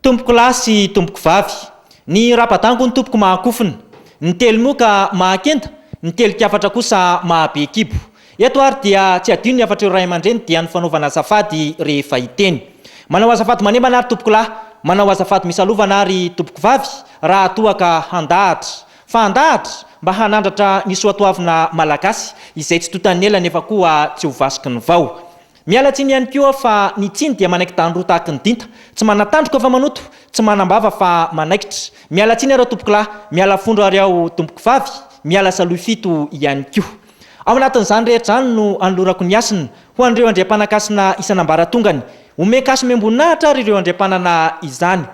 tompoko lahy sy tompoko vavy, ny rapadango ny tompoko mahakofina, ny telo moka mahakenta, ny telo kiafatra kosa mahabe kibo. Eto ary dia tsy adino ny afatra ray aman-dreny dia ny fanaovana azafady rehefa hiteny. Manao azafady manembana ary tompoko lahy, manao azafady misalovana ary tompoko vavy raha toa ka handahatra. Fa handahatra mba hanandratra ny soatoavina malagasy izay tsy totan'ny ela nefa koa tsy ho vasiky ny vao. Miala tsiny ihany koa fa ny tsiny dia manaiky tandroa tahaka ny dinta, tsy manatandroka fa manoto, tsy manambava fa manaikitra. Miala tsiny arao tompoko lahy, miala fondro ary ao tompoko vavy, miala saloy fito ihany koa. Ao anatin'izany rehetra izany no anolorako ny asina ho an'ireo andriam-panakasina isan'ambaratongany. Omekasy miambonahitra ary ireo andriam-panana izany.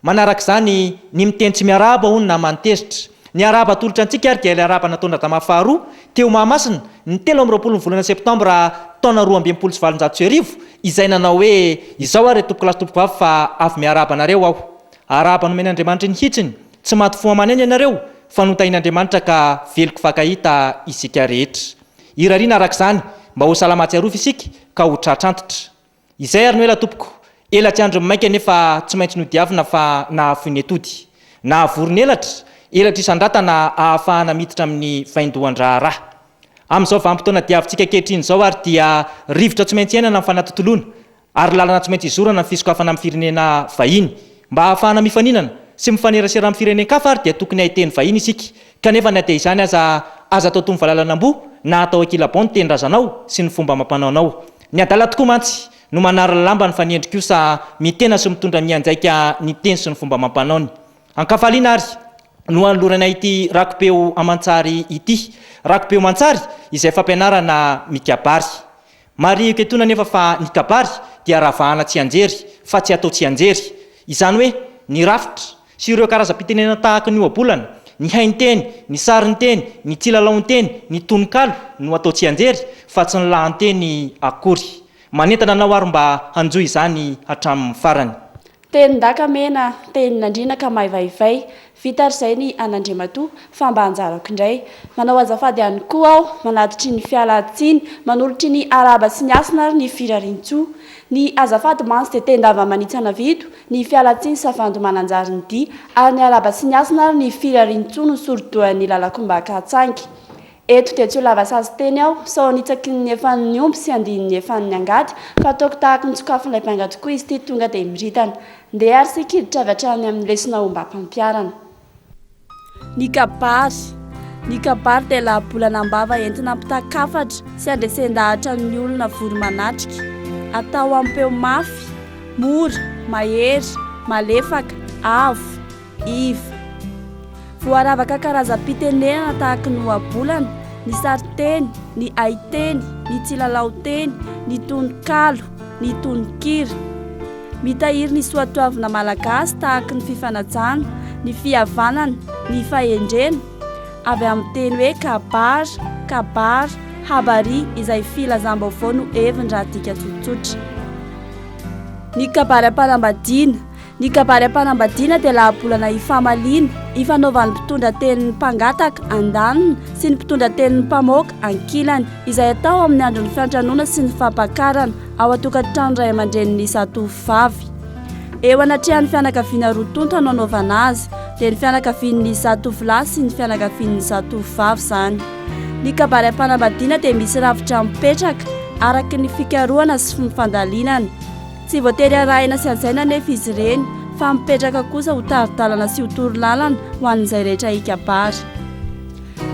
Manarak'izany ny miteny tsy miarahaba hono na mantezitra. Ny arahaba atolotra antsika ary dia ilay arahaba nataona dama faharoa teo Mahamasina ny 13 ny volana septambra taona 2027 izay nanao hoe izao ary tompoko lahy tompoko vavy fa avy miarahaba anareo aho. Arahaba nomen'Andriamanitra ny hitsiny, tsy maty fo aman'ainy ianareo fa notain'Andriamanitra ka veloko fakahita isika rehetra. Irariana arak'izany mba ho salamatsiarofo isika ka ho tratrantitra. Izay ary no ela tompoko, ela tsy andro maika nefa tsy maintsy nodiavina fa nahafoy atody, nahavorony elatra isan-dratana ahafahana miditra amin'ny faindohan-draharaha. Amin'izao vanim-potoana diavintsika kehitriny izao ary dia rivotra tsy maintsy iainana amin'ny fanatotoloana ary lalana tsy maintsy izorana amin'ny fisokafana amin'ny firenena vahiny mba ahafahana mifaninana sy mifanerasera amin'ny firenen-kafa ary dia tokony ahiteny vahiny isika kanefa na dia izany aza atao toy ny valalanam-bo na atao akilabao ny tendrazanao sy ny fomba amam-panaonao. Ny adala tokoa mantsy no manara-lamba ny fanendry kosa mitena sy mitondra mianjaika ny teny sy ny fomba amam-panaony. Ankafaliana ary no anolorana ity rakopeo amantsary ity, rakopeo mantsary izay fampianarana mikabary. Mariky ketona nefa fa ny kabary dia ravahana tsy anjery fa tsy atao tsy anjery. Izany hoe ny rafitra sy ireo karazam-pitenena tahaka ny ohabolana, ny hainteny, ny sarinteny, ny tsilalaon-teny, ny tononkalo no atao tsy anjery fa tsy ny lahanteny akory. Manentana anao ary mba hanjoy izany hatramin'ny farany. Teny-daka mena, teny-nandrina ka maivaivay, vita izay ny an'Andriamatoa fa mba hanjarako indray. Manao azafady ihany koa aho, manatitry ny fialatsiny, manolotry ny arahaba sy ny asina ary ny firarian-tsoa. Ny azafady mantsy dia tendava manitsana vito, ny fialatsiny safando mananjary ny dia, ary ny arahaba sy ny asina ary ny firarian-tsoa no sorodoan'ny lalakom-baka hatsangy. Eto dia tsy ho lava sazy teny aho, sao nitsaky ny efan'ny omby sy andin'ny efan'ny angady, fa ataoko tahaka ny tsokafin'ilay mpiangaty koa izy ity tonga dia miritana. Ndeha ary sikiditra avy hatrany amin'ny lesona ombam-pampiarana. Ny kabary dia lahabolana am-bava entina ampitakafatra sy andresen-dahatra ny olona voro-manatrika. Atao ampeo mafy, mora, mahery, malefaka, avo, iva. Voaravaka karazam-pitenenana tahaka ny ohabolana, ny sariteny, ny haiteny, ny tsilalaon-teny, ny tononkalo, ny tononkira. Mitahiry ny soatoavina malagasy tahaka ny fifanajana, ny fihavanana, ny fahendrena, avy amin'ny teny hoe kabary, kabary, habary izay filazam-baovao no heviny raha dika tsotsotra. Ny kabary am-panambadiana dia lahabolana ifamaliana, ifanaovan'ny mpitondra tenin'ny mpangataka andaniny sy ny mpitondra tenin'ny mpamoaka ankilany izay atao amin'ny andron'ny fiantranoana sy ny fampakarana ao atokantrano ray aman-drenin'ny zatovovavy. Eo anatrehan'ny fianakaviana roa tonta no anaovana azy, dia ny fianakavian'ny zatovolahy sy ny fianakavian'ny zatovovavy izany. Ny kabary am-panambadiana dia misy rafitra mipetraka araka ny fikarohana sy ny fandalinana. Tsy voatery arahina sy anjaina nefa izy ireny, fa mipetraka kosa ho taridalana sy ho toro-lalana ho an'izay rehetra ikabary.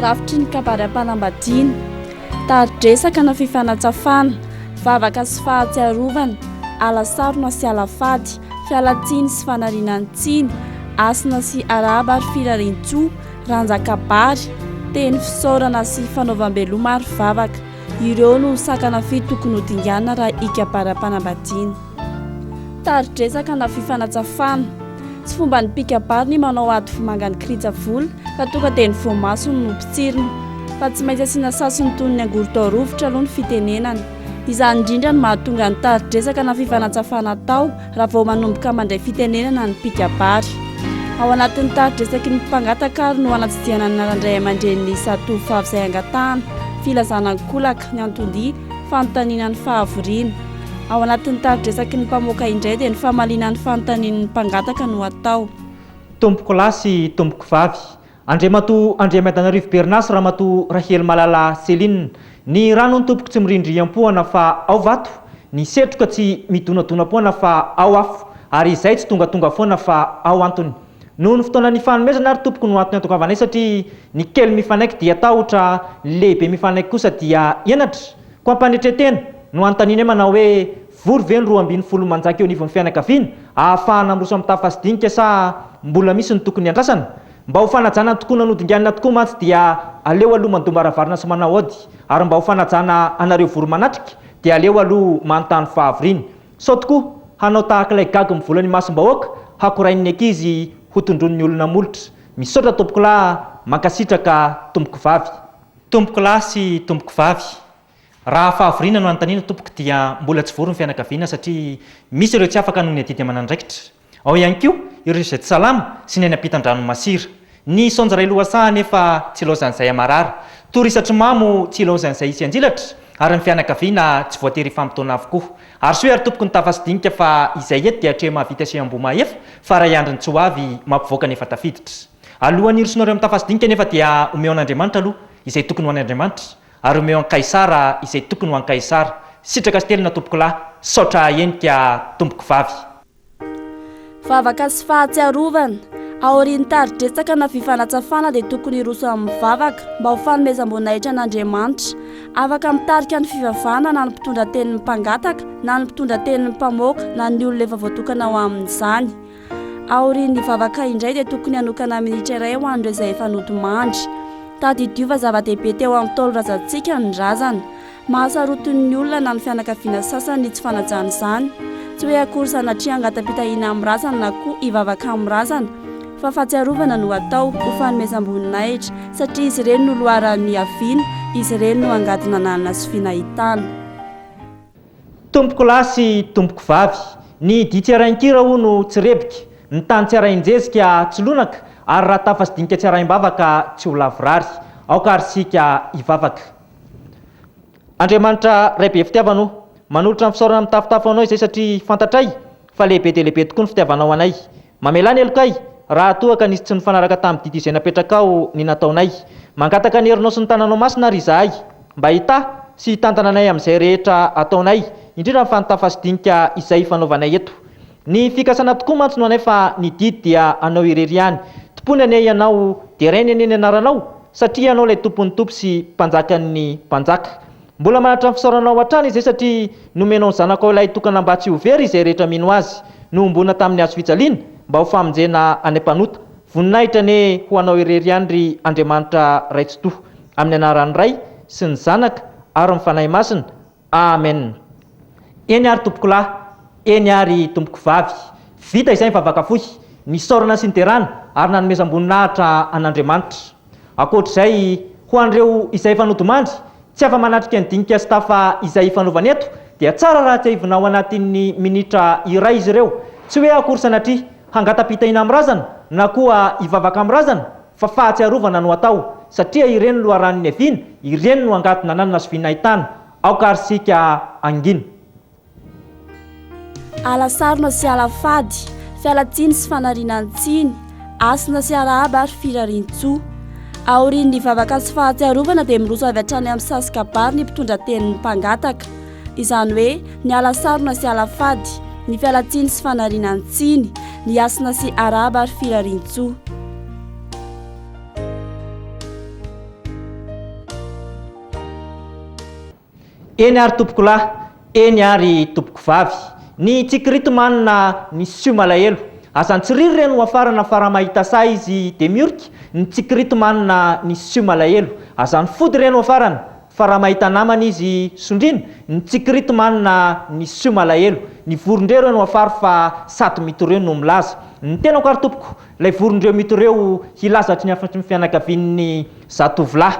Rafitry ny kabary am-panambadiana, taridresaka na fifanatsafana, vavaka sy fahatsiarovana, alasarona sy alafady, fialatsiny sy fanarinan-tsiny, asina sy arahaba ary firarian-tsoa, ranjakabary, teny fisaorana sy fanaovam-beloma ary vavaka. Ireo no sakana fito tokony ho dingana raha ikabary am-panambadiana. Taridresaka na fifanatsafana, tsy fomba ny mpikabary ny manao ady vomangany kiritsavola ka tonga dia ny voamasony no pitsiriny, fa tsy maintsy asiana sasiny toy ny angorotarovotra aloha ny fitenenana. Izany indrindra no mahatonga ny taridresaka na fifanatsafana tao raha vao manomboka mandray fitenenana ny mpikabary. Ao anatin'ny taridresaky ny mpangataka ary no anatsidiana ny narandray aman-drenin'ny zatovovavy izay angatahana, filazana ny kolaka, ny antolia, fanontaniana ny fahavoriana. ao anatin'ny tari-dresaky ny mpamoaka indray dia ny famalinan'ny fanontanian'ny mpangataka no atao. Tompoko lahy sy tompoko vavy, Andriamato Andriamadanarivo Bernas Ramato Rahely Malala Seline, ny rano ny tompoko tsy mirindriam-pohana fa ao vato, ny setroka tsy midonadona-poana fa ao afo, ary izay tsy tonga foana fa ao antony. Noho ny fotoana ny fanomezana ary tompoko no antony antokavanay satria ny kely mifanaiky dia tahotra, lehibe mifanaiky kosa dia enatra. Ko ampanetretena no antaniny manao hoe vory ve ny 12 manjaka eo anivon'ny fianakaviana ahafahana miroso amin'ny tafasidinika sa mbola misy ny tokony andrasana. Mba ho fanajana tokoa nanodinganina tokoa mantsy dia aleo aloha mandomba ravarina sy manao ody, ary mba ho fanajana anareo vory manatrika dia aleo aloha manontany fahavorina. Sao tokoa hanao tahaka ilay gaga mivola ny masom-bahoaka, hakorain'ny ankizy ho tondron'ny olona molotra. Misaotra tompoko lahy, mankasitraka tompoko vavy. Tompoko lahy sy tompoko vavy, raha fahavorina no antaniana tompoko dia mbola tsy vory ny fianakaviana satria misy ireo tsy afaka noho ny adidy aman'andraikitra. Ao ihany koa ireo izay tsy salama sy ny any ampitan-drano masira. Ny saonjo iray lohasaha nefa tsy laozan'izay amarara, torisatry mamo tsy laozan'izay isy anjilatra, ary ny fianakaviana tsy voatery fampitona avokoa. Ary soe ary tompoko ny tafasidinika fa izay eto dia hatrea mahavita sy amboma efa fa raha iandriny tsy ho avy mampivoaka nefa tafiditra. Alohan'ny hirosonareo amin'ny tafasidinika nefa dia omeo an'Andriamanitra aloha izay tokony ho an'Andriamanitra, ary omeo an Kaisara izay tokony ho an Kaisara. Sitraka sy telina tompoko lahy, saotra henika tompoko vavy. Vavaka sy fahatsiarovana, aorian'ny tari-dretsaka na fifanatsafana dia tokony hiroso amin'ny vavaka mba ho fanomezam-boninahitra an'Andriamanitra. Afaka mitarika ny fivavahana na ny mpitondra tenin'ny mpangataka na ny mpitondra tenin'ny mpamoaka na ny olona efa voatokana ho amin'izany. Aorian'ny vavaka indray dia tokony hanokana minitra iray ho an'ireo izay efa nodomandry. Tadidiova zava-dehibe teo amin'ny taolo-razantsika ny razana. Mahasarotiny olona na ny fianakaviana sasany tsy fanajana izany. Tsy hoe akory sanatria angatam-pitahiana amin'ny razana na koa hivavaka amin'ny razana, fa fahatsiarovana no atao ho fanomezam-boninahitra satria izy ireny no loharan'ny haviana, izy ireny no angadina nanana sy finahitana. Tompoko lahy sy tompoko vavy, ny dia tsy arahin-kira hono tsy rebika, ny tany tsy arahin-jezika tsy lonaka, ary raha tafasidinika tsy arahin-bavaka tsy ho lavorary, aoka ary sika hivavaka. Andriamanitra ray be fitiavano, manolotra ny fisaorana amin'ny tafotafo anao izay satria fantatray fa lehibe dia lehibe tokoa ny fitiavanao anay. Mamelany elokay raha toa ka nisy tsy nifanaraka tamin'ny didy izay napetraka ao ny nataonay. Mangataka ny herinao sy ny tananao masina ary izahay mba hita sy hitantana anay amin'izay rehetra ataonay, indrindra fa ny tafasidinika izay fanaovanay eto. Ny fikasana tokoa mantsy no anay fa ny didy dia anao irery ihany. Tompony anay ianao dia rainy aneny anaranao satria anao ilay tompon'ny tompo sy mpanjakan'ny mpanjaka. Mbola manatra ny fisaoranao hatrany izay satria nomenao ny zanakao ilay tokana mba tsy ho very izay rehetra mino azy no ombona tamin'ny hazo fijaliana mba ho famonjena any am-panota. Voninahitra ne ho anao irery ihany ry Andriamanitra raitsotoa, amin'ny anaran'ny Ray sy ny Zanaka ary ny Fanahy Masina. Amen. Eny ary tompoko lahy, eny ary tompoko vavy, vita izay mivavaka fohy, nisaorana sy niterana ary nanomezam-boninahitra an'Andriamanitra. Ankoatr'izay ho an'ireo izay efa nodomandry, tsy afa manatrika ny dinika sy tafa izay fanaovana eto dia tsara raha tsy hivinao anatin'ny minitra iray izy ireo. Tsy hoe akory sanatria hangatapitaina amin'ny razana na koa hivavaka amin'ny razana, fa fahatsiarovana no atao satria ireny loharan'ny haviana, ireny no angatina nanana sy finahitana. Aoka ary sika angina. Alasarona sy alafady, fialatsiny sy fanarinan-tsiny, asina sy arahaba ary firarian-tsoa. Aorian'ny vavaka sy fahatsiarovana dia miroso avy hatrany amin'ny sasikabary ny mpitondra tenin'ny mpangataka. Izany hoe ny alasarona sy alafady, ny fialatsiny sy fanarinan-tsiny, ny asina sy arahaba ary firarian-tsoa. Eny ary tompoko lahy, eny ary tompoko vavy, ny tsikirito manina ny sio malahelo, azany tsiriry ireny ho afarana fa raha mahita saha izy dia miorika. Ny tsikirito manina ny sio malahelo, azany fody ireny ho afarana fa raha mahita namana izy sondrina. Ny tsikirito manina ny sio malahelo, ny vorondreo ireny ho afara fa sady mitoreo no milaza. Ny tenako ary tompoko, ilay vorondreo mitoreo hilazatry ny afatry ny fianakavian'ny zatovolahy.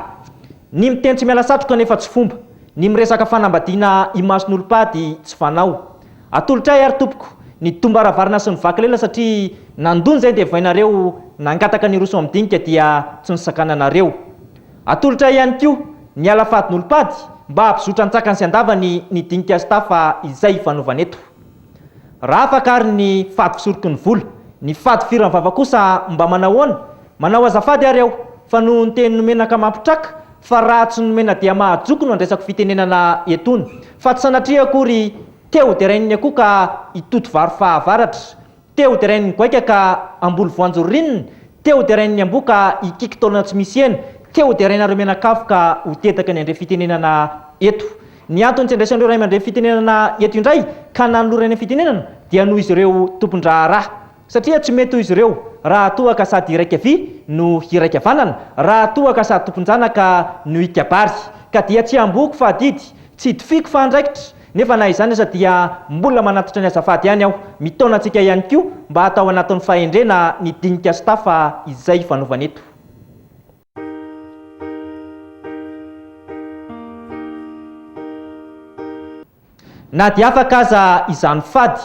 Ny miteny tsy miala satroka nefa tsy fomba, ny miresaka fanambadiana imason'olopady tsy fanao. Atolotray ary tompoko, ny tombaravarina sy ny vakilela satria nandony zay dia vainareo nangataka ny roso amin'ny dinika dia tsy nisakananareo. Atolotray ihany koa ny alafadin'olopady mba hampizotra nitsakany sy andavany ny dinika sy tafa izay fanaovana eto. Raha afaka ary ny fady fisoroky ny vola, ny fady firany vava kosa mba manao ahoana? Manao azafady ary aho fa no ny teny nomenaka mampitraka fa raha tsy nomena dia mahajoko no andraisako fitenenana etony, fa tsy sanatria akory teo dia rain'ny akoho ka itoto vary fahavaratra, teo dia rain'ny goaika ka ambolo voanjorinina, teo dia rain'ny amboa ka ikiky taolana tsy misy ena, teo dia rainareo menakafo ka ho tetaka ny andray fitenenana eto. Ny antony tsy andraisan'ireo ray mandray fitenenana eto indray ka nanolorany fitenenana dia noho izy ireo tompon-draharaha, satria tsy mety ho izy ireo raha toa ka sady iraika avy no iraika avanana, raha toa ka sady tompon-janaka no ikabary, ka dia tsy amboko fa adidy, tsy difiko fa andraikitra. Nefa na izany aza dia mbola manatitra ny azafady ihany aho, mitaona antsika ihany koa mba hatao anatin'ny fahendrena ny dinika sy tafa izay fanaovana eto. Na dia afaka aza izany fady,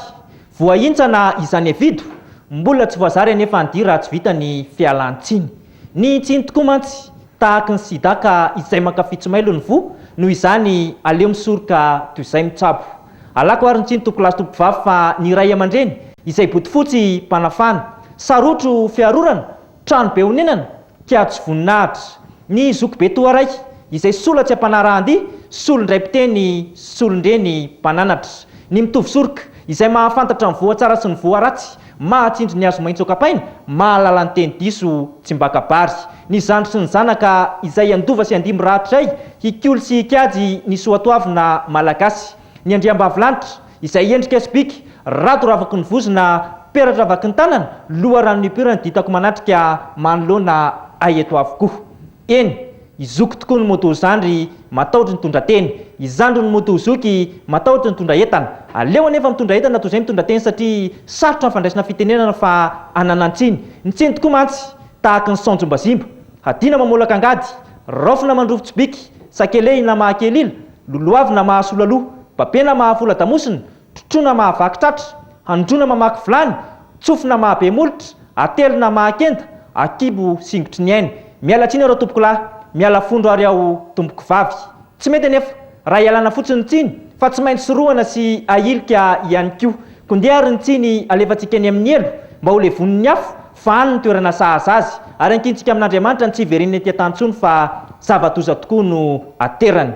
voahintsana izany evido, mbola tsy voazary anefa andira tsy vita ny fialan-tsiny. Ny tsiny tokoa mantsy tahaka ny sidaka izay mankafy tsy mailo ny vo, noho izany aleo misoroka toy izay mitsabo. Alako ary ny tsiny tompo lahy sy tompo vavy fa ny ray aman-dreny izay body fotsy mpanafana, sarotro fiarorana, trano be honenana, kiajo voninahitra. Ny zoko be toa ray izay solatsy ampanarahandy, solondray mpiteny, solondreny mpananatra. Ny mitovy soroka izay mahafantatra ny voa tsara sy ny voa ratsy, mahatsindry ny azo maitso akapaina, mahalala ny teny diso tsy mbakabary. Ny zandry sy ny zanaka izay andova sy andimy rahatray, hikolo sy hikajy ny soatoavina malagasy. Ny andriambavilanitra izay endrika sibika, rato ravaky ny vozona, peratra ravaky ny tanana, loha rano ny pirana ditako manatrika manoloana aeto avokoa. Eny, izoko tokoa ny moto zandry mataotry ny tondra teny, izandro ny moto zoky mataotry ny tondra entana. Aleo anefa mitondra entana toy izay mitondra teny satria sarotra ny fandraisana fitenenana fa ananantsiny. Ny tsiny tokoa mantsy tahaka ny sanjombazimba, hadina mamolaka angady, raofina mandrovo tsibiky, sakele na mahakelila, loloavy na mahasolaloha, babena mahafola damosina, trotrona mahavaky tratra, handrona mamaky vilany, tsofina mahabe molotra, atelina mahakenda, akibo singotry ny ainy. Miala tsiny areo tompoko lahy, miala fondro ary aho tompoko vavy. Tsy mety anefa raha ialana fotsiny ny tsiny fa tsy maintsy sorohana sy ahilika ihany koa. Kondia ary ny tsiny alefantsika ny amin'ny elo mba ho levon'ny afo fa any ny toerana sahaza azy, ary ankintsika amin'Andriamanitra ny tsy hiveriny etỳ an-tany fa zava-doza tokoa no aterany.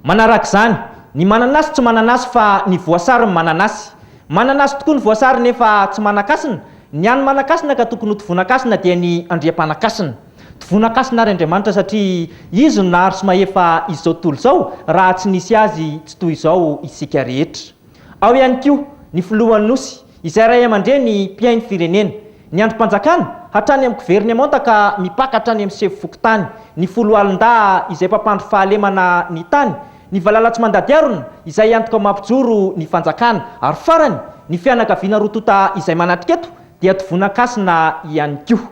Manaraka izany, ny mananasy tsy mananasy fa ny voasary mananasy. Mananasy tokoa ny voasary nefa tsy manakasina. Ny any manakasina ka tokony ho tovonakasina dia ny andriam-panakasina. Tovonakasina ary Andriamanitra satria izy no nahary sy mahefa izao tontolo izao, raha tsy nisy azy tsy toy izao isika rehetra. Ao ihany koa ny filohan'ny nosy izay ray aman-dreny mpiainy firenena. Ny androm-panjakana hatrany amin'ny gouvernemanta ka mipaka hatrany amin'ny sefo fokontany. Ny folo alin-dà izay mpampandro fahalemana ny tany, ny valala tsy mandady arona izay antoka mampijoro ny fanjakana, ary farany ny fianakaviana rotota izay manatrika eto dia tovonakasina ihany koa.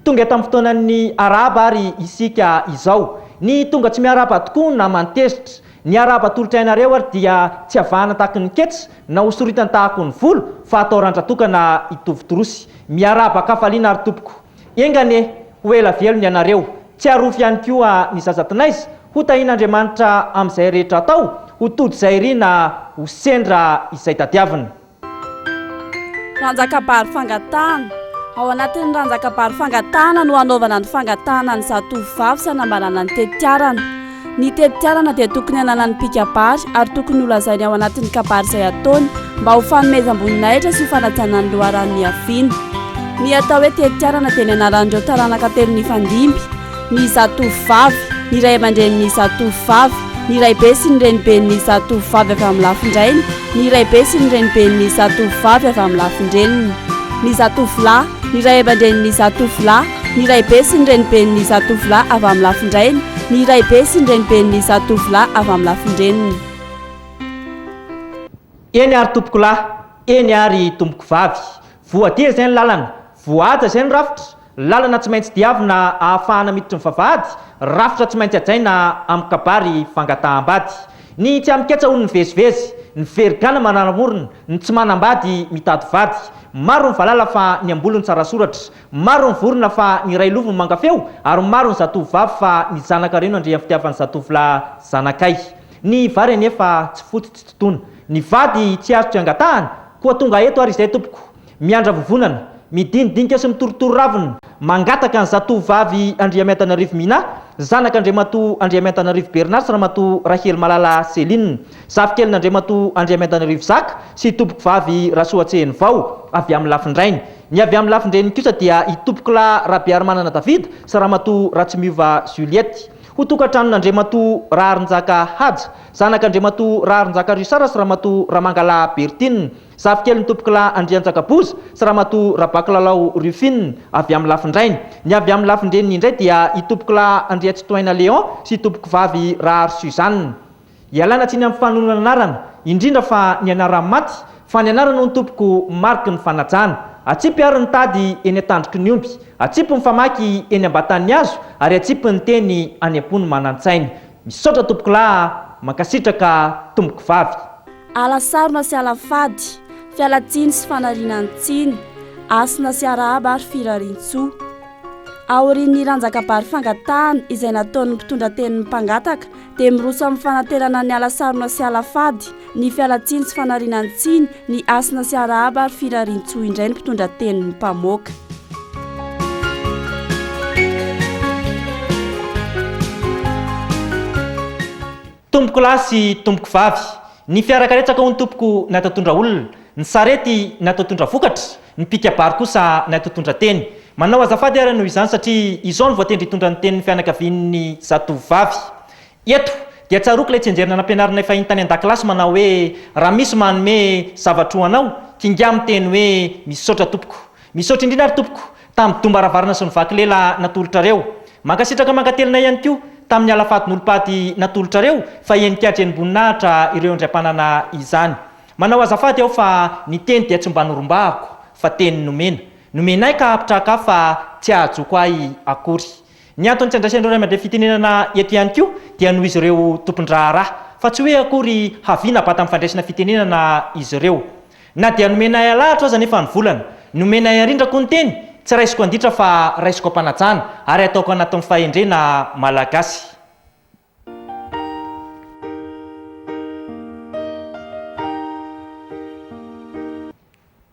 Tonga eto amin'ny fotoanan'ny araba ary isika izao, ny tonga tsy miaraba tokoa na mantezitra. Ny araba tolotra ainareo ary dia tsy avahana tahaka ny ketsa na hosoritany tahako ny volo fa atao randra-tokana hitovy torosy. Miaraba kafaliana ary tompoko. Engane ho ela velony ianareo, tsy arofy ihany koa ny zazatinaiza, ho tahian'Andriamanitra amin'izay rehetra atao, ho tody izay rina ho sendra izay tadiavina. Ranjakabary fangatahana. Ao anatin'ny ranjakabary fangatahana no hanaovana ny fangatahana ny zatovovavy sy hanambanana ny teti-tiarana. Ny teti-tiarana dia tokony hananany pikabary ary tokony ho lazainy ao anatin'ny kabary izay ataony mba ho fanomezam-boninahitra sy ho fanajana ny loharan'ny haviana. Ny atao hoe teti-tiarana dia ny anaran'ireo taranaka telo ny fandimby: ny zatovovavy, ny ray aman-drenin'ny zatovovavy, ny ray be sy ny reniben'ny zatovovavy avy amin'ny lafindrainy, ny ray be sy ny reniben'ny zatovovavy avy amin'ny lafindreniny. Ny zatovolahy, ny ray aman-drenin'ny zatovolahy, ny ray be sy ny reniben'ny zatovolahy avy amin'ny lafindrainy, ny ray be sy ny reniben'ny zatovolahy avy amin'ny lafindreniny. Eny ary tompoko lahy, eny ary tompoko vavy, voadia izay ny lalana, voaja izay ny rafitra, lalana tsy maintsy diavina ahafahana miditra ny vavahady, rafitra tsy maintsy ajaina amin'ny kabary fangataham-bady. Ny tsy amiketsa ho ny vezivezy, ny verigana mananamorona, ny tsy manambady mitady vady. Maro ny valala fa ny ambolony tsara soratra, maro ny vorona fa ny ray lovony mangafeo, ary maro ny zatovovavy fa ny zanaka reno andre amin'ny fitiavan'ny zatovolahy zanakay. Ny vary nefa tsy foty tsy totoana, ny vady tsy azo tsy angatahana, koa tonga eto ary izay tompoko, miandra vovonana, midinidinika sy mitorotoro ravina, mangataka ny zatovovavy Andriamiantanarivo Mina, zanaka Andriamatoa Andriamiantanarivo Bernard sy ramatoa Rahely Malala Seline, zafikeliny Andriamatoa Andriamiantanarivo Zaka sy tompoko vavy Rasoatsehany Vao avy amin'ny lafindrainy. Ny avy amin'ny lafindreniny kosa dia i tompoko lahy Rabearimanana Davida sy ramatoa Ratsimiova Juliette. Ho tokantranon'Andriamatoa Raharinjaka Haja, zanaka Andriamatoa Raharinjaka Risara sy ramatoa Ramangala Bertine, zafikeliny tompoko lahy Andrianjaka Boza sy ramatoa Rabakilalao Rufine avy amin'ny lafindrainy. Ny avy amin'ny lafindreniny indray dia i tompoko lahy Andriatsitoaina Léon sy tompoko vavy Rahary Suzanne. Ialana tsiny amin'ny fanonana anarana, indrindra fa ny anarany maty, fa ny anarana no ny tompoko mariky ny fanajana. Atsipy ary ny tady eny an-tandroky ny omby, atsipy ny famaky eny am-batan'ny hazo, ary atsipy ny teny any am-pony manan-tsainy. Misaotra tompoko lahy, mankasitraka tompoko vavy. Alasarona sy alafady, fialatsiny sy fanarinan-tsiny, asina sy arahaba ary firarintsoa. Aorian'ny ranjakabary fangatahana izay nataon'ny mpitondra tenin'ny mpangataka dia miroso amin'ny fanaterana ny alasarona sy alafady, ny fialatsiny sy fanarinan-tsiny, ny asina sy arahaba ary firarintsoa indray ny mpitondra tenin'ny mpamoaka. Tompoko lahy sy tompoko vavy, ny fiarakaretsaka ho ny tompoko natatondra olona, ny sarety natatondra vokatra, ny pikabary kosa natatondra teny. Manao azafady ary noho izany satria izao no voatendry hitondra ny tenin'ny fianakavian'ny zatovovavy. Eto dia tsaroako ilay tsenjerina nampianarina efa iny tany an-dakilasy manao hoe raha misy manome zavatra ho anao, kinga amin'ny teny hoe misaotra tompoko. Misaotra indrindra ary tompoko tamin'ny dombaravarina sy ny vakilela natolotra reo. Mankasitraka mankatelina ihany koa tamin'ny alafadin'olopady natolotra reo fa enikadry eny boninahitra ireo indram-panana izany. Manao azafady aho fa ny teny dia tsy mba norombahako fa teny nomena. Nomenay ka apitraka fa tsy ahajoko ahy akory. Ny antony tsy andraisan'ireo ray aman-dreny fitenenana eto ihany koa dia noho izy ireo tompon-draharaha, fa tsy hoe akory haviana bata amin'ny fandraisana fitenenana izy ireo. Na dia nomenay alahatra aza nefa ny volana, nomenay arindrako ny teny, tsy raisiko anditra fa raisiko ampanajana ary ataoko anatin'ny fahendrena malagasy.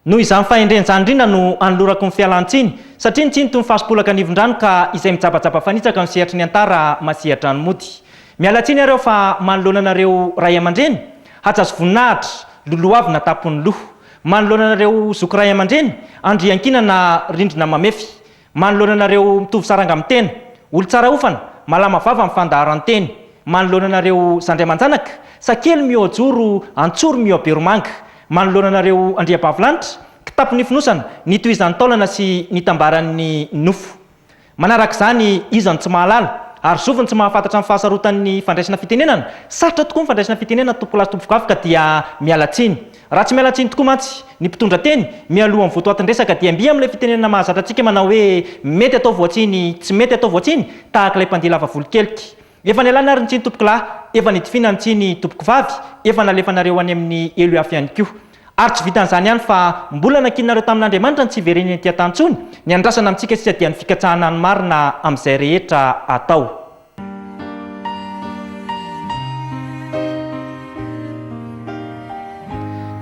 Noho izany fahendreny izany indrindra no anolorako ny fialan-tsiny, satria ny tsiny toy ny fahasipolaka anivon-drano ka izay mijabajaba fanitsaka ny sehatry ny antara masehatra ny mody. Mialatsiny areo fa manoloana anareo ray aman-dreny, hajazo voninahitra, loloavina tapon'ny loha. Manoloana anareo zoky ray aman-dreny, andriankinana rindrina mamefy. Manoloana anareo mitovy saranga amin'ny tena, olo tsara ofana, malama vava amin'ny fandaharan'ny teny. Manoloana anareo zandray aman-janaka, sakely mihoajoro, antsoro mihoaberomanga. Manoloana anareo andriabavilanitra, kitapo ny finosana, ny tohizan'ny taolana sy ny tambaran'ny nofo. Manaraka izany izany tsy mahalala, ary zoviny tsy mahafantatra amin'ny fahasarotan'ny fandraisana fitenenana. Sarotra tokoa ny fandraisana fitenenana tompoko lahy sy tompoko vavy ka dia mialatsiny. Raha tsy mialatsiny tokoa mantsy ny mpitondra teny, mialoha amin'ny voatoatin-dresaka dia mbia amin'ilay fitenenana mahazatra antsika manao hoe mety atao voatsiny, tsy mety atao voatsiny, tahaka ilay mpandeha lava volo-kelika. Efa nialana ary ny tsiny tompoko lahy, efa nitifina ny tsiny tompoko vavy, efa nalefanareo any amin'ny elo hafa ihany koa. Ary tsy vitan'izany ihany fa mbola nankinareo tamin'Andriamanitra ny tsy ivereneny ety an-tany ny andrasana amintsika sisa dia ny fikatsahana ny marina amin'izay rehetra atao.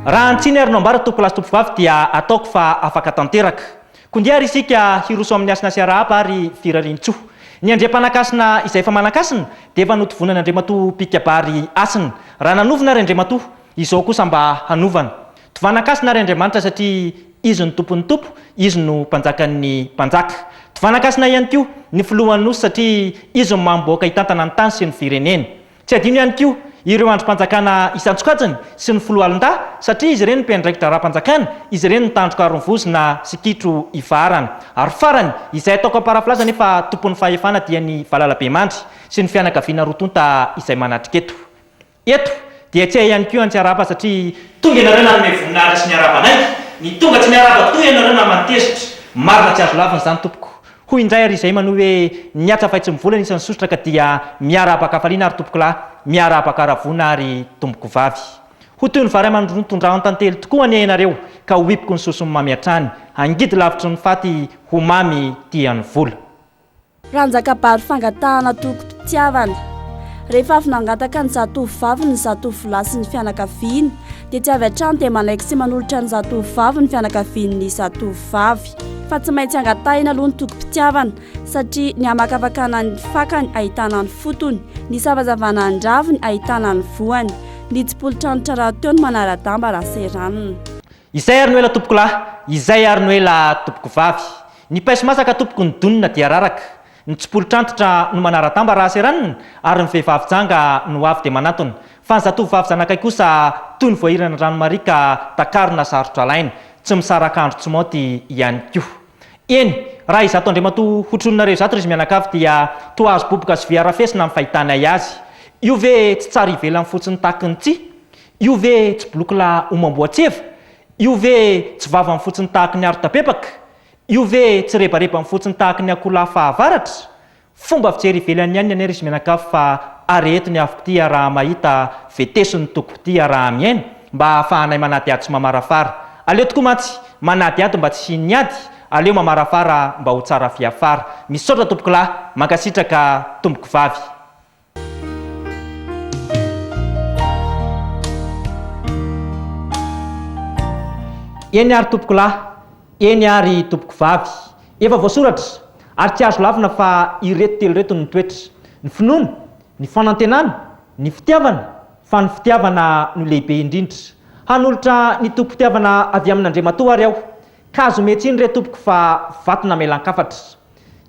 Raha antsiny ary no ambara tompoko lahy sy tompoko vavy dia ataoko fa afaka tanteraka. Kondiary isika hiroso amin'ny asina sy arahaba ary firarintsoa. Ny andriam-panakasina izay efa manakasina dia efa notovonana Andriamatoa pikabary asina. Raha nanovina ary Andriamatoa, izao kosa mba hanovana. Tovanakasina ary Andriamanitra satria izy ny tompon'ny tompo, izy no mpanjakan'ny mpanjaka. Tovanakasina ihany koa ny filohan'ny nosy satria izy no mamboaka hitantana ny tany sy ny firenena. Tsy adino ihany koa ireo androm-panjakana isan-tsokajiny sy ny filohalon-da satria izy ireny mpiandraikitra raha-mpanjakana, izy ireny nitandroka arom-vozona sy kitro ifarana. Ary farany izay ataoko am-paraflaza nefa tompon'ny fahefana dia ny Valalabeamandry sy ny fianakaviana rotonta izay manatrika eto. Eto dia tsy hay ihany koa antsy araba satria tonga ianareo nanome voninahitra sy ny arabanay, ny tonga tsy miaraba toy ianareo namantezitra, marina tsy azo lavina izany tompoko. Hoy indray ary izay manohy hoe niatsa faitsy mivolana isan'ny sosotra ka dia miarabaka hafaliana ary tompoko lahy, miarabaka haravona ary tompoko vavy. ho toy ny vary aman-tondrahany tantely tokoa any ianareo ka ho ipoko ny sosony mamy hatrany angidy lavitry ny faty ho mamy tian'ny vola. Ranjakabary fangatahana toko-pitiavana. Rehefa avy nangataka ny zatovovavy ny zatovolahy sy ny fianakaviany dia tsy avy hatrany dia manaiky sy manolotra ny zatovovavy ny fianakavian'ny zatovovavy. Fa tsy maintsy angatahina aloha ny toko-pitiavana satria ny hamakafakana ny fakany ahitana ny fotony, ny savazavana ny raviny ahitana ny voany, ny tsipolitranotra raha teo ny manara-damba raha seranina. Izay ary no ela tompoko lahy, izay ary no ela tompoko vavy. Ny paiso masaka tompoko ny donina dia raraka, ny tsipolitrantitra no manara-damba raha seranina ary ny vehivavy janga no avy dia manatona. Fa ny zatovovavy zanakay kosa toy ny voahirana ranomarika takarona sarotra laina, tsy misaraka andro tsy maty ihany koa. Eny, raha izato Andriamatoa hotrononareo izato izy mianakavy dia toa azo boboka sy viarafesina amin'ny fahitanay azy. Io ve tsy tsara ivelany fotsiny tahakiny tsy? Io ve tsy bolokila omamboatseva? Io ve tsy vava amin'ny fotsiny tahaka ny arotapepaka? Io ve tsy rebareba amin'ny fotsiny tahaka ny akola fahavaratra? Fomba fijery ivelany ihany ny izy mianakavy fa aretiny avoko tia raha mahita vetesony toko tia raha miaina mba hahafahanay manady ady sy mamarafara. Aleo tokoa mantsy manady ady mba tsy niady, aleo mamarafara mba ho tsara fiafara. Misaotra tompoko lahy, mankasitraka tompoko vavy. Eny ary tompoko lahy, eny ary tompoko vavy. Efa voasoratra ary tsy azo lavina fa ireto telo reto ny toetra: ny finoana, ny fanantenana, ny fitiavana. Fa ny fitiavana no lehibe indrindra. Hanolotra ny tompom-pitiavana avy amin'Andriamatoa ary aho, ka azo mihetsiny re tompoko fa vatona melan-kafatra.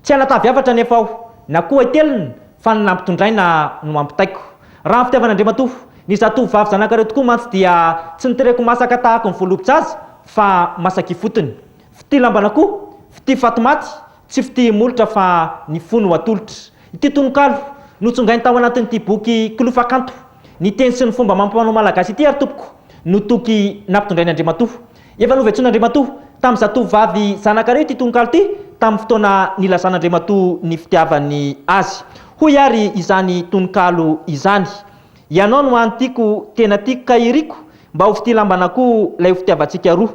Tsy hanataviavatra nefa aho, na koa itelina fa ny nampitondraina no mampitaiko. Raha ny fitiavan'Andriamatoa, ny zatovovavy zanakareo tokoa mantsy dia tsy nitereko masaka tahaka ny voalovitsazy fa masaka ifotony. Fity lambana koa, fity fatimaty, tsy fity molotra fa ny fo no atolotra. Ity tononkalo notsongainy tao anatin'ity boky kilofakanto, ny teny sy ny fomba mampanao malagasy ity ary tompoko no toky nampitondrain'Andriamatoa. Efa novetsoan'Andriamatoa tamin'ny zatovovavy zanakareo ity tononkalo ity tamin'ny fotoana nilazan'Andriamatoa ny fitiavany azy. Hoy ary izany tononkalo izany: ianao no antiako tena tiako ka iriko, mba ho fity lambana koa lay ho fitiavantsika roa.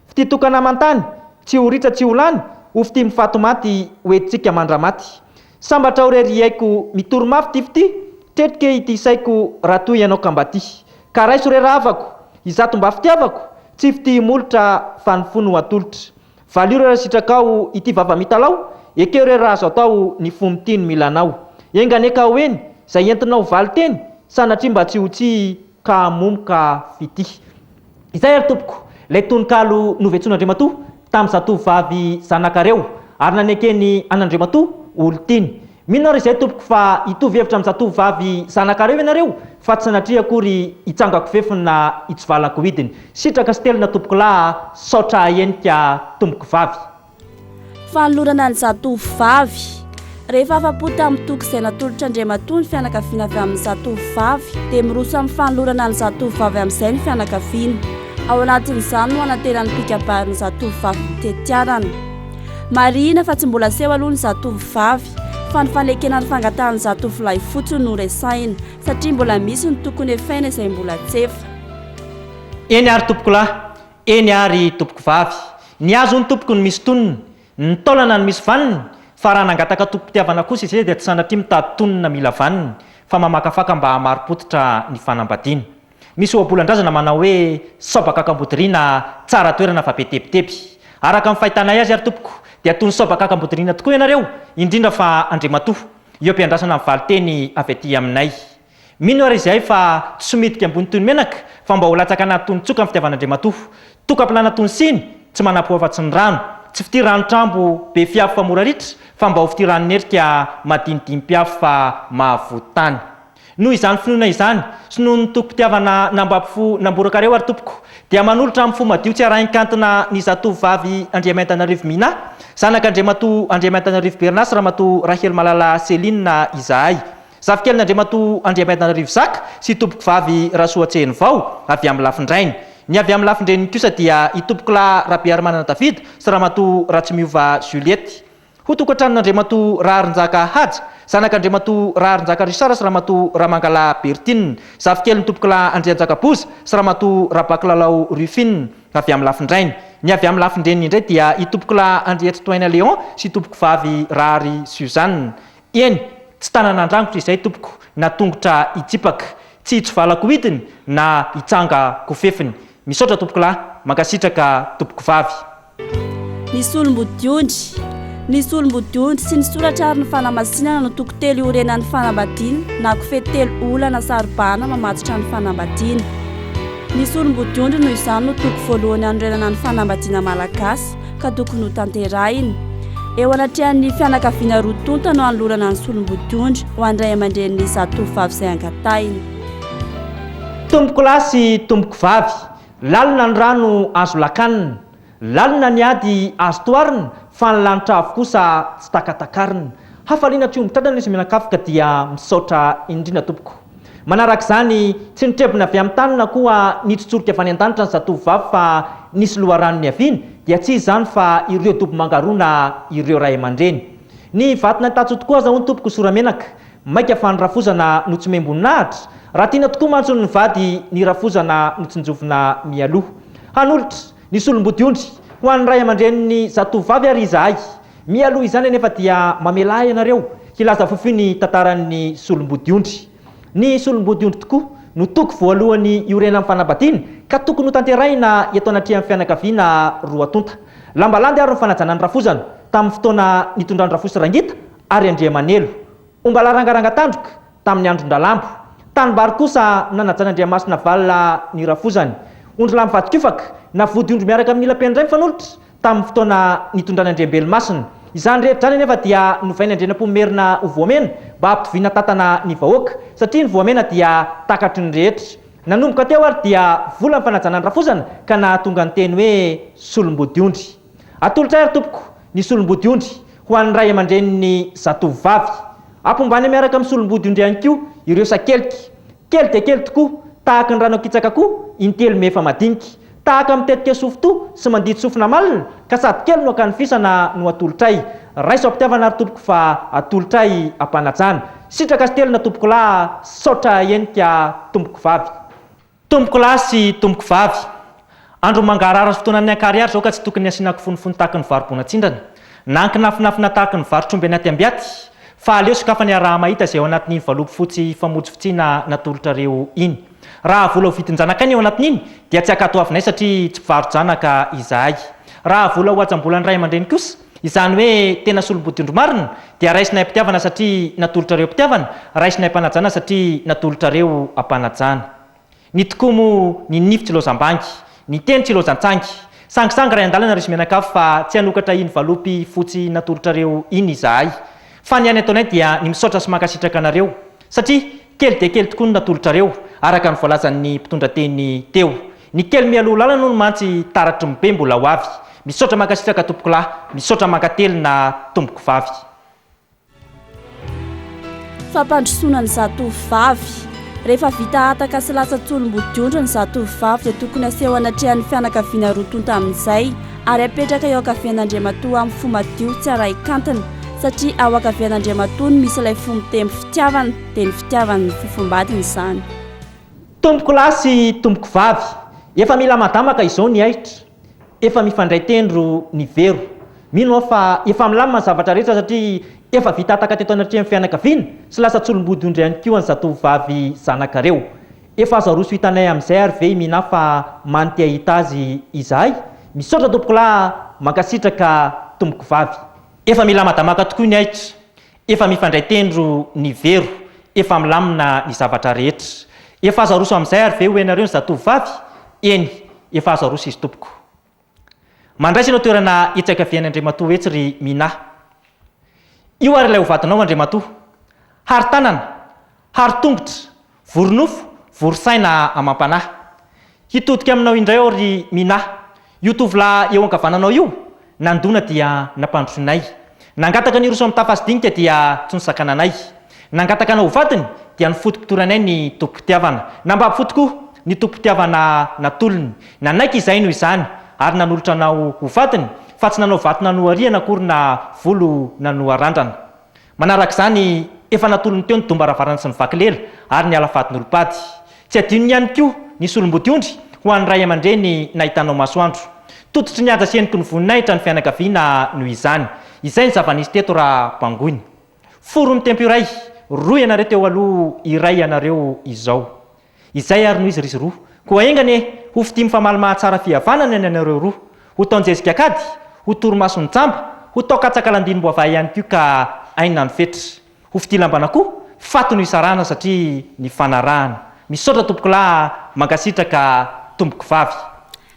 Fity tokana amantany, tsy ho ritra tsy ho lany, ho fity mifatomaty hoentsika mandramaty. Sambatra ho rery aiko mitoromafy ty fity, tretrika ity saiko raha toy ianao kambaty. Ka raiso rera havako, izato mba fitiavako, tsy fity molotra fa ny fo no atolotra. Valio rera sitrakao ity vava mitalao, ekeo rera azo atao ny fo mitiny milanao. Enganeka ho eny, zay entinao valy teny, sanatria mba tsy ho tsia ka momoka fity. Izay ary tompoko, lay tononkalo novetsoan'Andriamatoa tamin'ny zatovovavy zanakareo ary nanekeny an'Andriamatoa olon-tiny. Mino ary izay tompoko fa hitovy hevitra amin'ny zatovovavy zanakareo ianareo fa tsy sanatria akory hitsangako fefiny na hitsivalako hidiny. Sitraka sy telina tompoko lahy, saotra henika tompoko vavy. Fanolorana ny zatovovavy. Rehefa afa-po tamin'ny toky izay natolotr'Andriamatoa ny fianakaviana avy amin'ny zatovovavy dia miroso amin'ny fanolorana ny zatovovavy amin'izay ny fianakaviana. Ao anatin'izany no anaterany mpikabary ny zatovovavy mitetiarana. Marina fa tsy mbola seho aloha ny zatovovavy fa ny fanekena ny fangatahany zatovolahy fotsiny no resaina satria mbola misy ny tokony efaina izay mbola tsy efa. Eny ary tompoko lahy, eny ary tompoko vavy. Ny azo ny tompoko ny misy tonony, ny taolana ny misy vaniny. Fa raha nangataka tompom-pitiavana kosa izay dia tsy sanatria mitady tonona mila vaniny fa mamakafaka mba hamarim-potitra ny fanambadiana. Misy ohabolan-drazana manao hoe saobaka akambodiriana tsara toerana fa be tepitepy. Araka amin'ny fahitanay azy ary tompoko dia toy ny saobaka akambodiriana tokoa ianareo, indrindra fa Andriamatoa eo ampiandrasana amin'ny valiteny avy aty aminay. Mino ary izay fa tsy somidika ambony toy ny menaka fa mba ho latsaka anaty tonontsoka amin'ny fitiavan'Andriamatoa. Tokam-pilana toy ny siny, tsy manapoafatsy ny rano, tsy fity rano-trambo be fiafo fa mora ritra fa mba ho fity ranonerika madinidimpiafo fa mahavotany. Noho izany finoana izany sy noho ny tokom-pitiavana nambapifo namborakareo ary tompoko dia manolotra amin'ny fo madio tsy arahin-kantina ny zatovovavy Andriamaitanarivo Mina, zanak'Andriamatoa Andriamaitanarivo Bernas Ramatoa Rahely Malala Selinina izahay. Zafikely Andriamaitanarivo Zaka sy tompoko vavy Rasoatseny Vao avy amin'ny lafindrainy. Ny avy amin'ny lafindreniny kosa dia i tompoko lahy Rabearmanana Davida sy Ramatoa Ratsimiova Juliette. ho tokantranon'Andriamatoa Raharonjaka Haja, zanak'Andriamatoa Raharonjaka Risara sy Ramatoa Ramangala Bertine, zafikely ny tompokolahy Andrianjakaboza sy Ramatoa Rabakilalao Rufine avy amin'ny lafindrainy. Ny avy amin'ny lafindreniny indray dia i tompokolahy Andriatritoaina Léon sy tompoko vavy Rahary Suzanne. Eny, tsy tanan'andrangotra izay tompoko na tongotra itsipaka, tsy itsovalako hitiny na itsanga kofefiny. Misaotra tompokolahy, mankasitraka tompoko vavy. Nisy olombodiondry sy ny soratra ary ny fanamasinana no toko telo iorenan'ny fanambadiana na kofehy telo olana saribana mamatotra ny fanambadiana. Nisy olombodiondry noho izany no toko voalohany anorenana ny fanambadiana malagasy ka tokony ho tanterahiny. Eo anatrehan'ny fianakaviana roa tonta no anolorana ny solombodiondry ho andray aman-dren'ny zatovovavy izay angatahiny. Tompokolahy sy tompoko vavy, lalina ny rano azo lakanina, lalina ny ady azo toarina, fa ny lanitra avy kosa tsy takatakarina. Hafaliana tsy ombitratrana izy mianakafoka dia misaotra indrindra tompoko. Manarak'izany tsy nitrebina avy amin'ny tany na koa nitsotsorika avy any an-danitra ny zatovovavy fa nisy loharanony aviany dia tsy izany fa ireo dobo mangarona ireo ray aman-dreny. Ny vatona tatso tokoa aza hono tompoko soramenaka, maika fa nyrafozana no tsy membonahitra, raha tiana tokoa mantsony ny vady ny rafozana no tsinjovina mialoha. Hanolotra ny solombodiondry ho an'ny ray aman-dreniny zatovovavy ary izahay. Mialoha izany anefa dia mamelahy ianareo hilaza fofiny tantaran'ny solombodiondry. Ny solombodiondry tokoa no toko voalohany iorena amin'ny fanambadiana ka tokony ho tanterahina eto anatrehan'ny fianakaviana roa tonta. Lambalandy ary ny fanajana ny rafozana tamin'ny fotoana nitondran'ny Rafosy Rangita ary Andriamanelo. Ombala rangaranga tandroka tamin'ny andron-dalambo. Tanimbary kosa nanajana Andriamasina valina ny rafozany. Ondry lamy vadikifaka na vodiondry miaraka amin'ny ila-pendray mifanolotra tamin'ny fotoana nitondrany Andriambelomasina. Izany rehetra zany anefa dia novainy Andrianampomerina ho voamena mba hampitoviana tantana ny vahoaka satria ny voamena dia takatry ny rehetra. Nanomboka teo ary dia vola ny fanajana ny rafozana ka nahatonga ny teny hoe solombodiondry. Atolotra ary tompoko ny solombodiondry ho an'ny ray aman-dreniny zatovovavy. Ampombany miaraka amin'ny solombodiondry ihany koa ireo sakelika. Kely dia kely tokoa, tahaka ny rano akitsaka koa intelo mefa madinika. Tahaka mitetika sofoto sy mandidy sofina malina ka sady kely no akanifisana no atolotray. Raiso ampitiavana ary tompoko fa atolotray ampanajana. Sitraka sy telo na tompoko lahy, saotra enika tompoko vavy. Tompoko lahy sy tompoko vavy. Andro mangarara sy fotoanan'ny ankariary zao ka tsy tokony asiana kifonofony tahaka ny varobona tsindrana. Na nkinafinafina tahaka ny varotromby anaty ambiaty, fa aleo sokafany araha mahita izay ao anatin'iny valopy fotsy famotsy fitsina natolotrareo iny. Raha vola ho vitin-janakany eo anatin'iny dia tsy akato avinay satria tsy mpivarojanaka izahay. Raha vola ho ajam-bolan'ny ray aman-dreny kosa, izany hoe tena solombodiondry marina dia raisinay mpitiavana satria natolotrareo mpitiavana, raisinay mpanajana satria natolotrareo ampanajana. Ny tokoa moa ny nifitsy lozam-bangy, ny tenitsy lozan-tsangy. Sangisangy ray an-dalana risy menakafo fa tsy hanokatra iny valopy fotsy natolotrareo iny izahay. Fa ny any ataonay dia ny misaotra sy mankasitraka anareo satria kely dia kely tokoa no natolotrareo araka ny voalazan'ny mpitondra teny teo. Ny kely mialoha lalana no mantsy taratry mibe mbola ho avy. Misaotra mankasitraka tompoko lahy, misaotra mankatelo na tompoko vavy. Fampandrosoana ny zatovovavy. Rehefa vita ataka sy lasa solombodiondry ny zatovovavy dia tokony aseho anatrehan'ny fianakaviana roa tonta amin'izay ary apetraka eo ankavian'Andriamatoa amin'ny fo madio tsy arahikantana satria ao ankavian'Andriamatoa no misy ilay fo mitembo fitiavana dia ny fitiavany fofombadiny izany. Tompoko lahy sy tompoko vavy, efa mila madamaka izao ny ahitra, efa mifandray tendro ny vero. Mino aho fa efa milamina ny zavatra rehetra satria efa vita ataka teto anatrehan'ny fianakaviana sy lasa solombodiondry ihany koa ny zatovovavy zanakareo. Efa azo aroso hitanay amin'izay ary ve mina fa manoty ahita azy izahay. Misaotra tompoko lahy, mankasitraka tompoko vavy. Efa mila madamaka tokoa ny ahitra, efa mifandray tendro ny vero, efa milamina ny zavatra rehetra. Efa azo aroso amin'izay ary ve ho ianareo ny zatovovavy? Eny, efa azo aroso izy tompoko. Mandraisana toerana itsaka vian'Andriamatoa etsy ry minahy. Io ary ilay ho vadinao Andriamatoa. Hary tanana, hary tongotra, voronofo, vorosaina amam-panahy. Hitodika aminao indray aho ry minahy. Io tovolahy eo ankavananao io, nandona dia nampandrosoanay. Nangataka ny roso amin'ny tafasidinika dia tsy nisakananay. Nangataka anao ho vadiny dia ny fotom-pitoranay ny tompo-pitiavana. Nambapy tokoa ny tompo-pitiavana natolony. Nanaiky izay noho izany ary nanolotra anao ho vadiny fa tsy nanao vato nanoariana akory na volo nanoarandrana. Manaraka izany efa natolony teo ny dombaravarana sy ny vakilela ary ny alafatin'olopady. Tsy adino ihany koa ny solombotiondry ho an'ny ray aman-dreny nahitanao masoandro. Tototry ny aja seniky ny voninahitra ny fianakaviana noho izany. Izay ny zava-nisy teto raha Bangony. Foro mitempo iray, roa ianareo teo aloha, iray ianareo izao. Izay ary noho izy risy roa. Koa engane ho fity mifamalimaha tsara fihavanana ny anareo roa. Ho taonjezika kady, ho toromasony tsamba, ho tao katsakalandiny-boavaha ihany koa ka aina ny fetra. Ho fity lambana koa, fato ny isarana satria ny fanarahana. Misaotra tompoko lahy, mankasitraka tompoko vavy.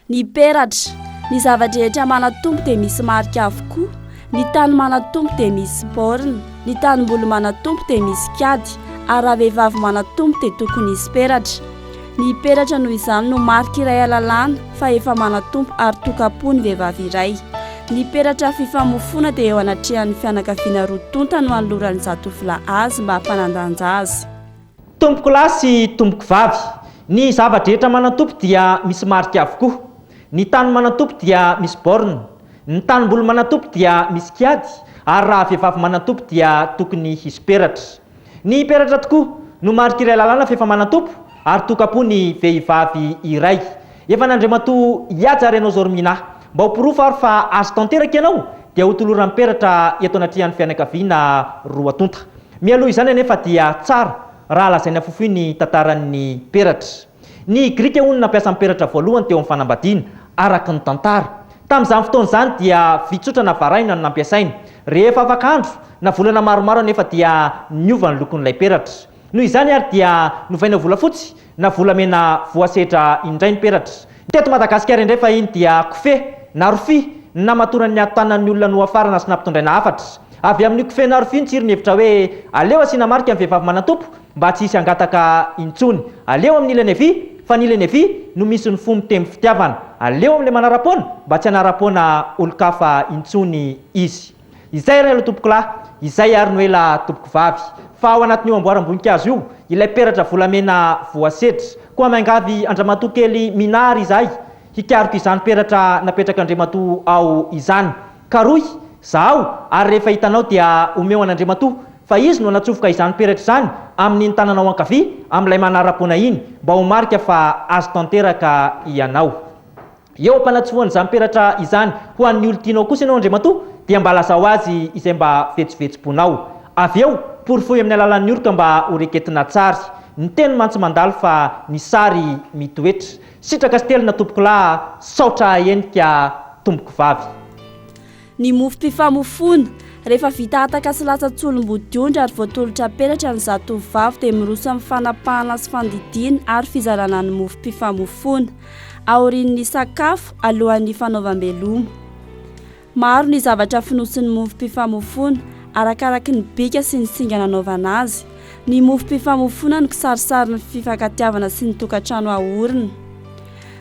Ny peratra, ny zavatra rehetra manatompo dia misy marika avokoa. Ny tany manatompo dia misy borina, ny tanimboly manatompo dia misy kiady, ary raha vehivavy manatompo dia tokony hisy peratra. Ny peratra noho izany no marika iray alalàna fa efa manatompo ary tokapo ny vehivavy iray. Ny peratra fifamofona dia eo anatrehan'ny fianakaviana roa tonta no anoloran'ny zatovolahy azy mba hampanandanja azy. Tompoko lahy sy tompoko vavy, ny zavatra rehetra manatompo dia misy marika avokoa. Ny tany manatompo dia misy borina, ny tanimboly manatompo dia misy kiady, ary raha vehivavy manatompo dia tokony hisy peratra. Ny peratra tokoa no marika iray lalàna fa efa manatompo ary tokapo ny vehivavy iray. Efa nandriamatoa hiaja renao Zormina, mba ho pirofo ary fa azo tanteraka ianao dia ho toloran'ny peratra eto anatrehan'ny fianakaviana roa tonta. Mialoha izany anefa dia tsara raha lazaina fofoy ny tantaran'ny peratra. Ny Grika hono nampiasa ny peratra voalohany teo amin'ny fanambadiana araka ny tantara. Tamin'izany fotoana izany dia vitsotra na varahina no nampiasaina. Rehefa afaka andro na volana maromaro anefa dia niova ny lokon'ilay peratra. Noho izany ary dia novaina volafotsy na volamena voasehatra indray ny peratra. Teto Madagasikara indray fa iny dia kofehy na rofia na matoran'ny atanan'ny olona no afarana sy nampitondraina hafatra. Avy amin'ny kofehy na rofia ny tsiro ny hevitra hoe aleo asiana marika amin'ny vehivavy manatompo mba tsy hisy hangataka intsony. Aleo amin'ny ilany havia fa ny ilany havia no misy ny fomba tempo fitiavana. Aleo amin'ilay manara-poana mba tsy hanara-poana olo-kafa intsony izy. Izay ray tompoko lahy, izay ary no ela tompoko vavy. Fa ao anatin'io amboaram-boninkazo io, ilay peratra volamena voasehatra. Koa maingavy andramatoa kely minary izahay, hikariko izany peratra napetraka Andriamatoa ao izany. Karoy, zaho ary rehefa hitanao dia omeo an'Andriamatoa fa izy no natsofoka izany peratra izany amin'ny tananao ankavia amin'ilay manara-poana iny mba ho marika fa azo tanteraka ianao. Eo ampanatsofoana izany peratra izany ho an'ny olo tianao kosa ianao Andriamatoa dia mba lazao azy izay mba vetsovetsom-ponao. Avy eo porofoy amin'ny alalan'ny oroka mba ho reketina tsara. Ny teny mantsy mandalo fa ny sary mitoetra. Sitraka sy telona tompoko lahy, saotra henika tompoko vavy. Ny mofo mpifamofona, rehefa vita ataka sy latsa-tsolom-bodiondry ary voatolotra peratra ny zatovovavy dia miroso amin'ny fanapahana sy fandidiana ary fizarana ny mofo mpifamofona aorian'ny sakafo alohan'ny fanaovam-beloma. Maro ny zavatra finosin'ny mofo mpifamofona arakaraky ny bika sy ny singa nanaovana azy. Ny mofo mpifamofona no kisarisary ny fifankatiavana sy ny tokantrano ahorina.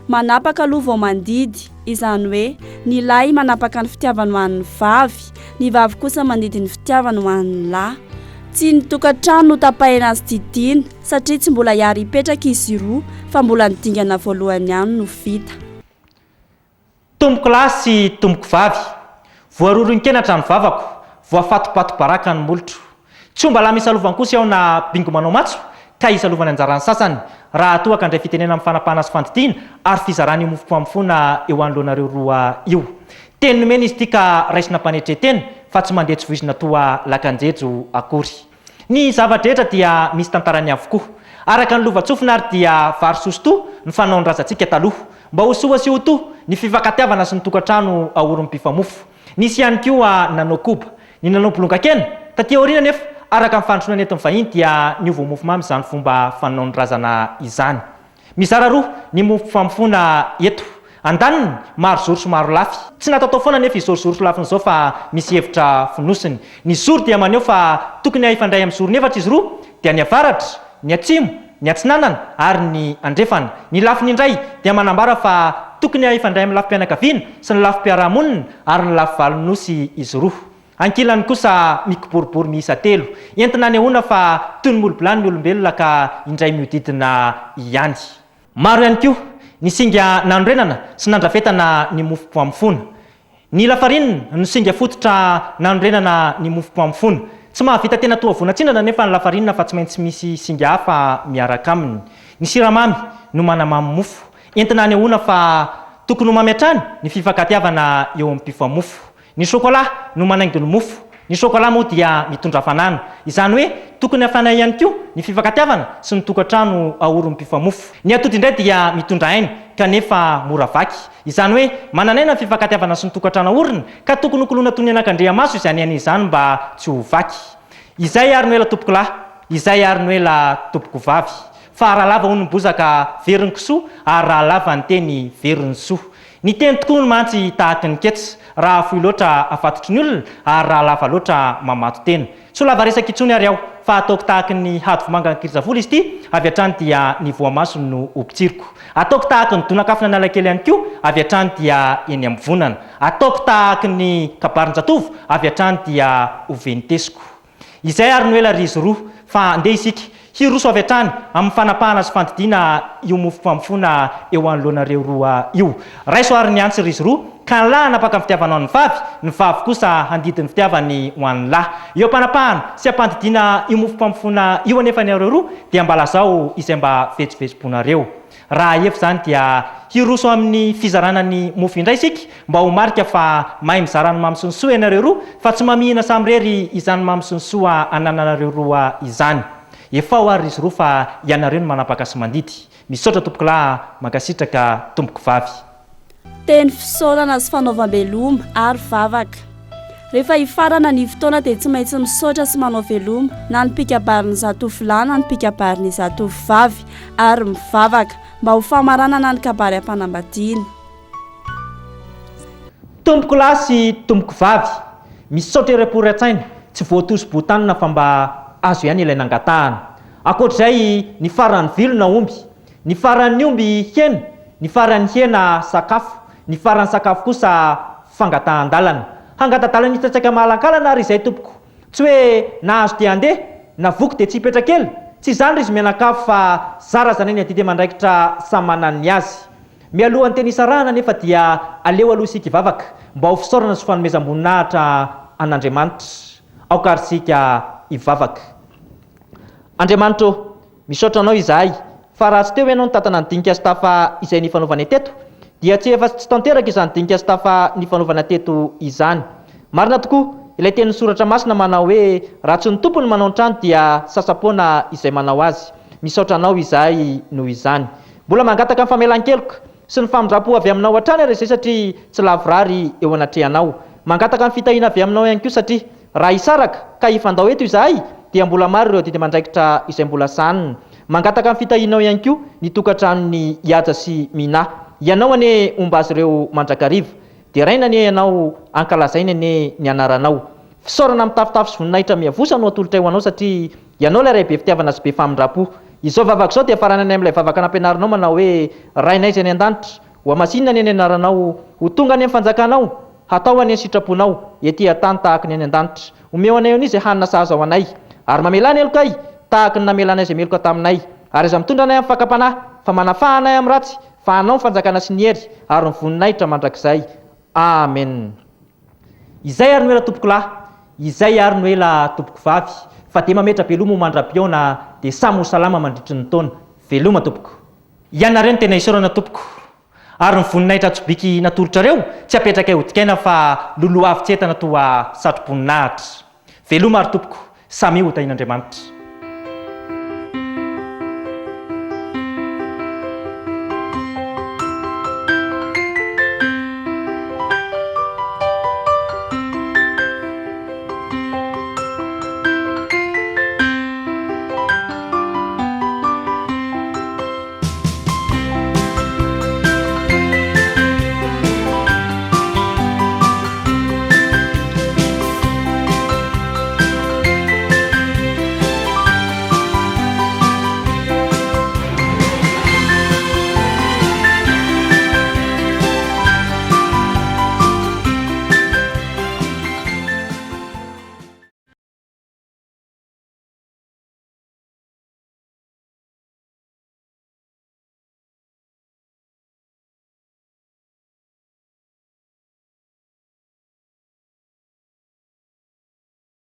Manapaka aloha vao mandidy, izany hoe ny lahy manapaka ny fitiavana ho an'ny vavy, ny vavy kosa mandidy ny fitiavana ho an'ny lahy. Tsy ny tokantrano no tapahina azy didiana satria tsy mbola hiary hipetraka izy roa fa mbola nidingana voalohany ihany no vita. Tompoko lahy sy tompoko vavy, voaroron-kenatra ny vavako, voafato-pato baraka ny molotro. Tsy mba lahy misalovana kosa aho na bingo manao matso ka isalovana anjarany sasany raha toa ka indray fitenena amin'ny fanapahana sy fandidiana ary fizarany mofo mpamofona eo anoloanareo roa io. Teny nomena izy ity ka raisina mpanetretena fa tsy mandeha tsy voizina toa lakanjejo akory. Ny zavatra rehetra dia misy tantarany avokoa. Araka ny lova-tsofina ary dia vary sosoto ny fanaon-drazantsika taloha mba ho soa sy ho toa ny fifankatiavana sy ny tokantrano ahorin'ny mpifamofo. Nisy ihany koa nanao koba, ny nanao bolonka-kena taty aoriana nefa araka ny fandrosoana entiny vahiny dia niova mofo mamy izany fomba fanaon-drazana izany. Mizara roa ny mofo mpifamofona eto. Andaniny maro zoro sy maro lafy. Tsy natao foana nefa izoro sy lafiny izao fa misy hevitra finosiny. Ny zoro dia maneho fa tokony hifandray amin'ny zorony efatra izy roa dia ny avaratra, ny atsimo, ny atsinanana ary ny andrefana. Ny lafiny indray dia manambara fa tokony hifandray amin'ny lafim-pianakaviana sy ny lafim-piarahamonina ary ny lafim-valinosy izy roa. Ankilany kosa mikiboribory miisa telo. Entina anehoana fa toy ny molobilany ny olombelona ka indray miodidina ihany. Maro ihany koa ny singa nanorenana sy nandrafetana ny mofo mpamofona. Ny lafarinina no singa fototra nanorenana ny mofo-pamofona. Tsy mahavita tena toa vonatsinana nefa ny lafarinina fa tsy maintsy misy singa hafa miaraka aminy. Ny siramamy no manamamy mofo. Entina anehoana fa tokony ho mamy hatrany ny fifankatiavana eo amin'ny mpifamofo. Ny chocolat no manaingo ny mofo. Ny chocolat moa dia mitondra hafanana. Izany hoe tokony hafana ihany koa ny fifankatiavana sy ny tokantrano ahoron'ny mpifamofo. Ny atody indray dia mitondra aina kanefa mora vaky. Izany hoe manana aina ny fifankatiavana sy ny tokantrano ahorona ka tokony hokolona toy ny anakandriamaso izany any izany mba tsy ho vaky. Izay ary no ela tompoko lahy, izay ary no ela tompoko vavy. Fa raha lava hono ny bozaka veriny kisoa ary raha lava ny teny veriny soa. Ny teny tokoa no mantsy tahaka ny ketsa, raha fohy loatra afatotry ny olona ary raha lava loatra mamato tena. Tsy ho lava resaka itsony ary aho fa ataoko tahaka ny hady vomanga ny kirizavola izy ity, avy hatrany dia ny voamaso no ompitsiriko. Ataoko tahaka ny donakafina analakely ihany koa, avy hatrany dia eny amin'ny vonana. Ataoko tahaka ny kabarin-jatovo, avy hatrany dia ovenitesiko. Izay ary no ela rizy roa fa andeha isika hiroso avy hatrany amin'ny fanapahana sy fandidiana io mofo-pamofona eo anoloanareo roa io. Raiso ary ny antsy rizy roa ka ny lahy hanapaka ny fitiavanao ny vavy kosa handidiny fitiavany ho an'ny lahy. Eo ampanapahana sy ampandidiana io mofo-pamofona io anefa ny areo roa dia mba lazao izay mba vetsivetsim-ponareo. Raha efa zany dia hiroso amin'ny fizarana ny mofo indray isika mba ho marika fa mahay mizara ny mamy sy ny soa ianareo roa fa tsy mamihina samy rery izany mamy sy ny soa anananareo roa izany. Efa ho ary izy roa fa ianareo no manapaka sy mandidy. Misaotra tompoko lahy, mankasitraka tompoko vavy. Teny fisaorana sy fanaovam-beloma ary vavaka. Rehefa hifarana ny fotoana dia tsy maintsy misaotra sy manao veloma na ny mpikabarin'ny zatovolahy na ny mpikabarin'ny zatovovavy ary mivavaka mba ho famaranana ny kabary am-panambadiana. Tompoko lahy sy tompoko vavy, misaotra irepory an-tsaina, tsy voatosi-botanina fa mba azo ihany ilay nangatahana. Akoatr'izay ny faran'ny vilona omby, ny faran'ny omby hena, ny faran'ny hena sakafo, ny faran'ny sakafo kosa fangatahan-dalana. Hangatadalana hitsatsaka mahalankalana ary izay tompoko. Tsy hoe nahazo dia andeha, na voky dia tsy hipetraka ela. Tsy izany izy mianakafo fa zara zany ny adidy mandraikitra samy manana ny azy. Mialohan'ny teny isarahana nefa dia aleo aloha isika hivavaka mba ho fisaorana sy fanomezam-boninahitra an'Andriamanitra. Aokary isika hivavaka. Andriamanitra, misaotra anao izahay fa raha tsy teo ianao nitantana ny dinika sy tafa izay nifanaovana teto dia tsy efa tsy tanteraka izany dinika sy tafa nifanaovana teto izany. Marina tokoa ilay teny soratra masina manao hoe raha tsy ny tompony manao ny trano dia sasapoana izay manao azy. Misaotra anao izahay noho izany. Mbola mangataka ny famelan-keloka sy ny famindrapo avy aminao hatrany ary izay satria tsy lavorary eo anatrehanao. Mangataka ny fitahiana avy aminao ihany koa satria raha hisaraka ka hifandao eto izahay dia mbola maro ireo didy mandraikitra izay mbola sanina. Mangataka ny fitahianao ihany koa ny tokantranony Ihaja sy Mina. Ianao ane omba azy ireo mandrakariva dia raina ane ianao ankalazaina ane ny anaranao. Fisaorana amin'ny tafitafy sy voninahitra miavosa no atolotra eo anao satria ianao ilay ray be fitiavana sy be famindrapo. Izao vavaka izao dia faranany amin'ilay vavaka nampianarinao manao hoe rainay izay any an-danitra, ho amasinina any anaranao, ho tonga any amin'ny fanjakanao, hatao any sitraponao, ety an-tany tahaka ny any an-danitra. Omeo anay eo izay hanina sahaza ao anay, ary mamelana eloka ay tahaka ny namelanay izay meloka taminay, ary iza mitondra anay amin'ny fakapanahy fa manafaha anay amin'ny ratsy, fa anao ny fanjakana sy ny hery ary ny voninahitra mandrakizay. Amen. Izay ary no ela tompoko lahy, izay ary no ela tompoko vavy, fa dia mametra veloma ho mandra-piaona dia samy ho salama mandritry ny taona. Veloma tompoko. Ianareo no tena isaorana tompoko. Ary ny voninahitra tsobiky natolotrareo tsy apetraka hodikaina fa loloha avy tsy entana toa satro-boninahitra. Veloma ary tompoko, samy ho tahin'Andriamanitra.